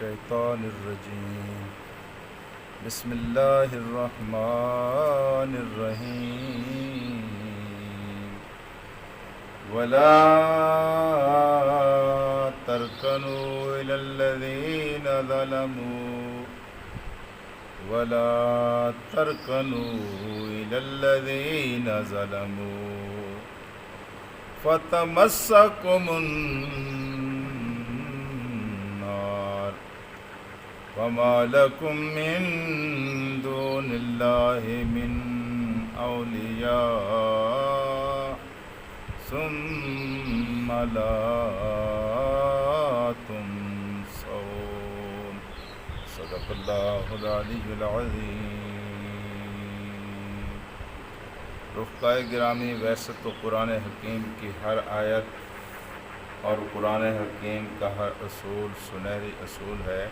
الشيطان الرجيم بسم الله الرحمن الرحيم ولا تركنوا إلى الذين ظلموا فتمسكم النار وما لكم من دون الله من أولياء ثم لا تنصرون صدق اللہ العلی العظیم۔ رفقائے گرامی، ویسے تو قرآن حکیم کی ہر آیت اور قرآن حکیم کا ہر اصول سنہری اصول ہے،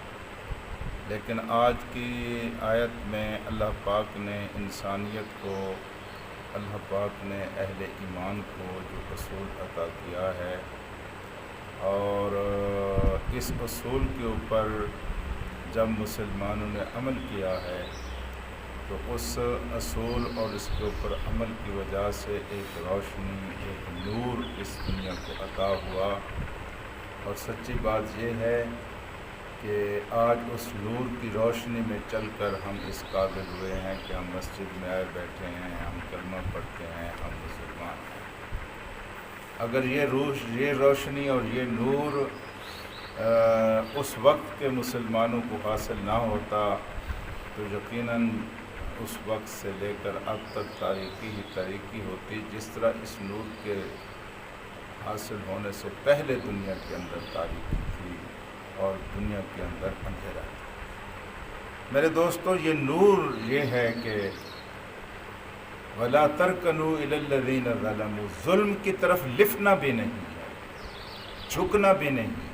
لیکن آج کی آیت میں اللہ پاک نے انسانیت کو، اللہ پاک نے اہل ایمان کو جو اصول عطا کیا ہے، اور اس اصول کے اوپر جب مسلمانوں نے عمل کیا ہے تو اس اصول اور اس کے اوپر عمل کی وجہ سے ایک روشنی، ایک نور اس دنیا کو عطا ہوا۔ اور سچی بات یہ ہے کہ آج اس نور کی روشنی میں چل کر ہم اس قابل ہوئے ہیں کہ ہم مسجد میں آئے بیٹھے ہیں، ہم کلمہ پڑھتے ہیں، ہم مسلمان ہیں۔ اگر یہ روشنی اور یہ نور اس وقت کے مسلمانوں کو حاصل نہ ہوتا تو یقیناً اس وقت سے لے کر اب تک تاریکی ہی تاریکی ہوتی، جس طرح اس نور کے حاصل ہونے سے پہلے دنیا کے اندر تاریکی تھی اور دنیا کے اندر اندھیرا تھا۔ میرے دوستو، یہ نور یہ ہے کہ وَلَا تَرْكَنُوا إِلَى الَّذِينَ ظَلَمُوا، ظلم کی طرف لفنا بھی نہیں ہے، جھکنا بھی نہیں ہے۔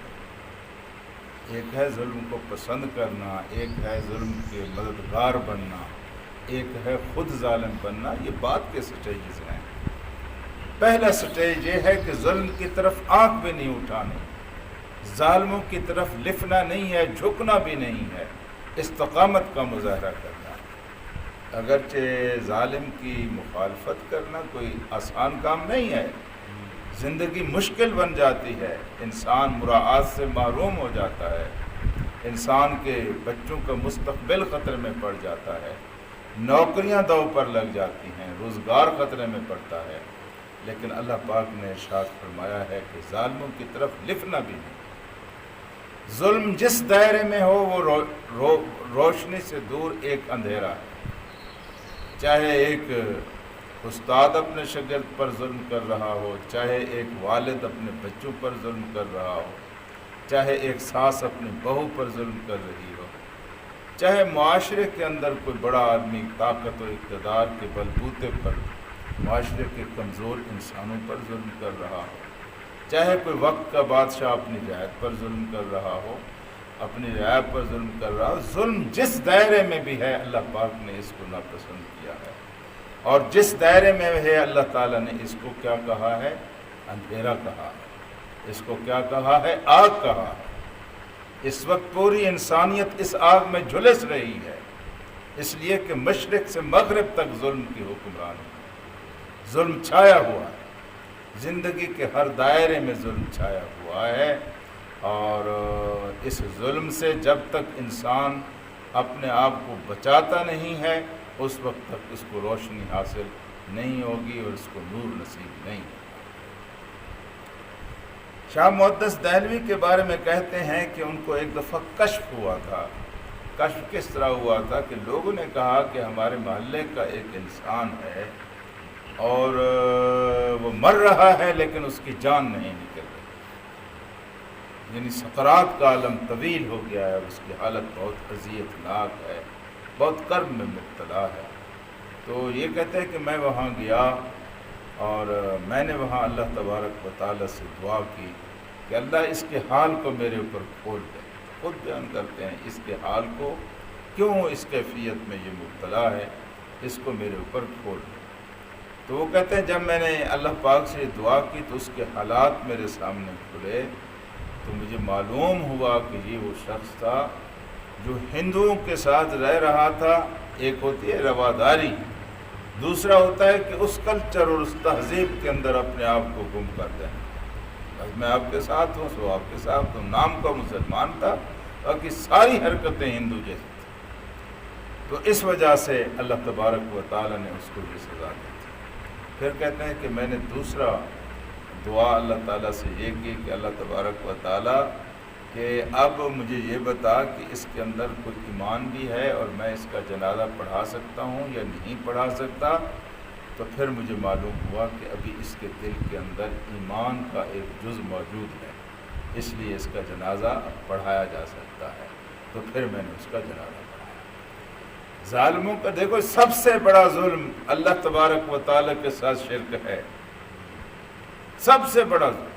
ایک ہے ظلم کو پسند کرنا، ایک ہے ظلم کے مددگار بننا، ایک ہے خود ظالم بننا۔ یہ بات کے سٹیجز ہیں۔ پہلا سٹیج یہ ہے کہ ظلم کی طرف آنکھ بھی نہیں اٹھانی، ظالموں کی طرف لفنا نہیں ہے، جھکنا بھی نہیں ہے، استقامت کا مظاہرہ کرنا۔ اگرچہ ظالم کی مخالفت کرنا کوئی آسان کام نہیں ہے، زندگی مشکل بن جاتی ہے، انسان مراعات سے محروم ہو جاتا ہے، انسان کے بچوں کا مستقبل خطرے میں پڑ جاتا ہے، نوکریاں داؤ پر لگ جاتی ہیں، روزگار خطرے میں پڑتا ہے، لیکن اللہ پاک نے ارشاد فرمایا ہے کہ ظالموں کی طرف لفنا بھی نہیں۔ ظلم جس دائرے میں ہو وہ روشنی سے دور ایک اندھیرا ہے۔ چاہے ایک استاد اپنے شاگرد پر ظلم کر رہا ہو، چاہے ایک والد اپنے بچوں پر ظلم کر رہا ہو، چاہے ایک ساس اپنی بہو پر ظلم کر رہی ہو، چاہے معاشرے کے اندر کوئی بڑا آدمی طاقت و اقتدار کے بلبوتے پر معاشرے کے کمزور انسانوں پر ظلم کر رہا ہو، چاہے کوئی وقت کا بادشاہ اپنی رعایت پر ظلم کر رہا ہو، اپنی رعایت پر ظلم کر رہا ہو، ظلم جس دائرے میں بھی ہے اللہ پاک نے اس کو ناپسند کیا ہے، اور جس دائرے میں ہے اللہ تعالیٰ نے اس کو کیا کہا ہے؟ اندھیرا کہا ہے، اس کو کیا کہا ہے؟ آگ کہا ہے۔ اس وقت پوری انسانیت اس آگ میں جھلس رہی ہے، اس لیے کہ مشرق سے مغرب تک ظلم کی حکمرانی، ظلم چھایا ہوا ہے، زندگی کے ہر دائرے میں ظلم چھایا ہوا ہے، اور اس ظلم سے جب تک انسان اپنے آپ کو بچاتا نہیں ہے اس وقت تک اس کو روشنی حاصل نہیں ہوگی اور اس کو نور نصیب نہیں ہوگا۔ شاہ محدث دہلوی کے بارے میں کہتے ہیں کہ ان کو ایک دفعہ کشف ہوا تھا۔ کشف کس طرح ہوا تھا کہ لوگوں نے کہا کہ ہمارے محلے کا ایک انسان ہے اور وہ مر رہا ہے لیکن اس کی جان نہیں نکل رہی، یعنی سکرات کا عالم طویل ہو گیا ہے، اس کی حالت بہت اذیت ناک ہے، بہت کرب میں مبتلا ہے۔ تو یہ کہتے ہیں کہ میں وہاں گیا اور میں نے وہاں اللہ تبارک و تعالیٰ سے دعا کی کہ اللہ اس کے حال کو میرے اوپر کھول دے۔ خود بیان کرتے ہیں اس کے حال کو، کیوں اس کیفیت میں یہ مبتلا ہے، اس کو میرے اوپر کھول دے۔ تو وہ کہتے ہیں جب میں نے اللہ پاک سے دعا کی تو اس کے حالات میرے سامنے کھلے، تو مجھے معلوم ہوا کہ یہ وہ شخص تھا جو ہندوؤں کے ساتھ رہ رہا تھا. ایک ہوتی ہے رواداری، دوسرا ہوتا ہے کہ اس کلچر اور اس تہذیب کے اندر اپنے آپ کو گم کر دینا. بس میں آپ کے ساتھ ہوں سو آپ کے ساتھ ہوں، نام کا مسلمان تھا، باقی ساری حرکتیں ہندو جیسی تھیں. تو اس وجہ سے اللہ تبارک و تعالیٰ نے اس کو یہ سزا دی تھی. پھر کہتے ہیں کہ میں نے دوسرا دعا اللہ تعالیٰ سے یہ کی کہ اللہ تبارک و تعالیٰ کہ اب مجھے یہ بتا کہ اس کے اندر کوئی ایمان بھی ہے اور میں اس کا جنازہ پڑھا سکتا ہوں یا نہیں پڑھا سکتا. تو پھر مجھے معلوم ہوا کہ ابھی اس کے دل کے اندر ایمان کا ایک جز موجود ہے، اس لیے اس کا جنازہ اب پڑھایا جا سکتا ہے. تو پھر میں نے اس کا جنازہ پڑھایا. ظالموں کا دیکھو سب سے بڑا ظلم اللہ تبارک و تعالیٰ کے ساتھ شرک ہے، سب سے بڑا ظلم.